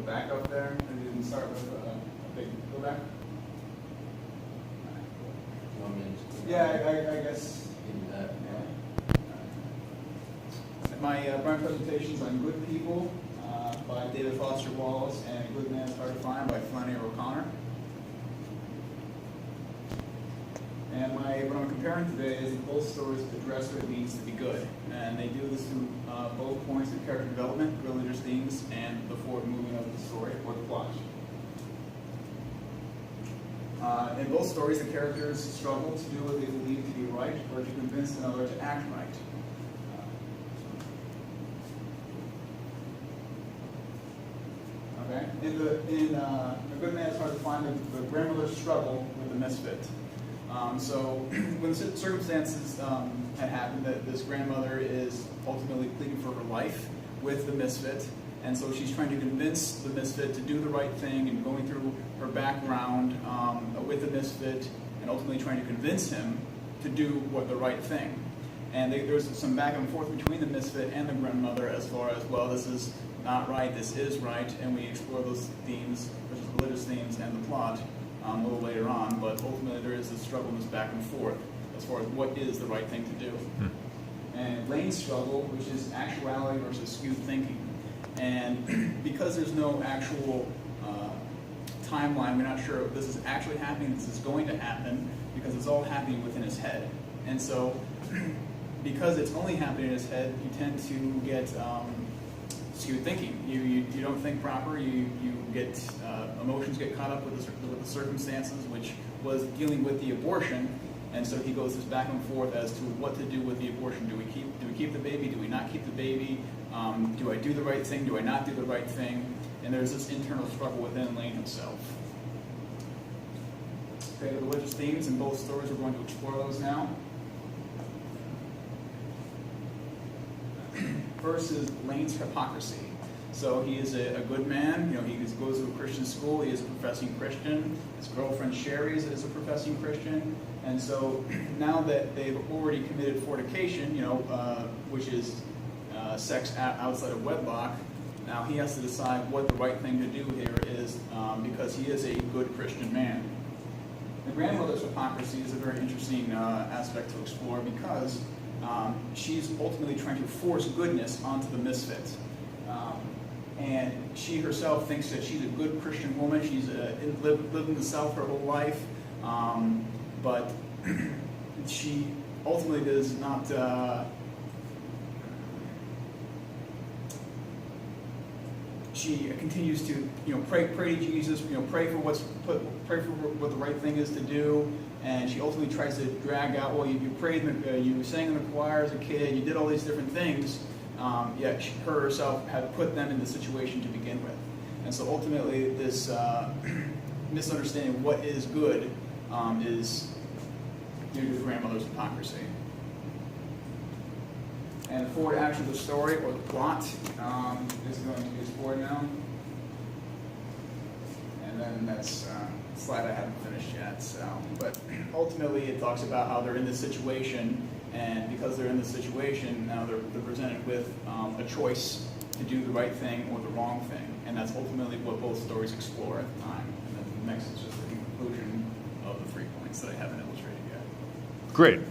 back up there. And we can start with a big, go back. Yeah, I guess. Yeah. My presentation's on Good People by David Foster Wallace and Good Man's Hard to Find by Flannery O'Connor. And what I'm comparing today is that both stories address what it means to be good. And they do this through both points of character development, religious themes, and the forward movement of the story or the plot. In both stories, the characters struggle to do what they believe to be right or to convince another to act right. Okay? In A Good Man's Hard to Find, the grandmother's struggle with the misfit. So when the circumstances had happened, that this grandmother is ultimately pleading for her life with the misfit, and so she's trying to convince the misfit to do the right thing and going through her background with the misfit and ultimately trying to convince him to do the right thing. And there's some back and forth between the misfit and the grandmother as far as, well, this is not right, this is right, and we explore those themes, which is religious themes and the plot, a little later on, but ultimately there is this struggle and this back and forth as far as what is the right thing to do. And Lane's struggle, which is actuality versus skewed thinking. And because there's no actual timeline, we're not sure if this is actually happening, this is going to happen, because it's all happening within his head. And so, because it's only happening in his head, you tend to get skewed thinking. You don't think proper. You get emotions get caught up with the circumstances, which was dealing with the abortion, and so he goes this back and forth as to what to do with the abortion. Do we keep the baby? Do we not keep the baby? Do I do the right thing? Do I not do the right thing? And there's this internal struggle within Lane himself. Okay, the religious themes in both stories, we're going to explore those now. First is Lane's hypocrisy. So he is a good man. He goes to a Christian school. He is a professing Christian. His girlfriend Sherry is a professing Christian. And so now that they've already committed fornication, which is sex outside of wedlock, now he has to decide what the right thing to do here is, because he is a good Christian man. The grandmother's hypocrisy is a very interesting aspect to explore because she's ultimately trying to force goodness onto the misfit. And she herself thinks that she's a good Christian woman. She's lived in the South her whole life. But she ultimately does not... she continues to, pray to Jesus, pray for what the right thing is to do, and she ultimately tries to drag out. Well, you prayed, you sang in the choir as a kid, you did all these different things, yet she herself had put them in the situation to begin with, and so ultimately this misunderstanding of what is good is due to the grandmother's hypocrisy. And the forward action of the story, or the plot, is going to be explored now. And then that's a slide I haven't finished yet. But ultimately, it talks about how they're in this situation, and because they're in this situation, now they're presented with a choice to do the right thing or the wrong thing. And that's ultimately what both stories explore at the time. And then the next is just the conclusion of the 3 points that I haven't illustrated yet. Great.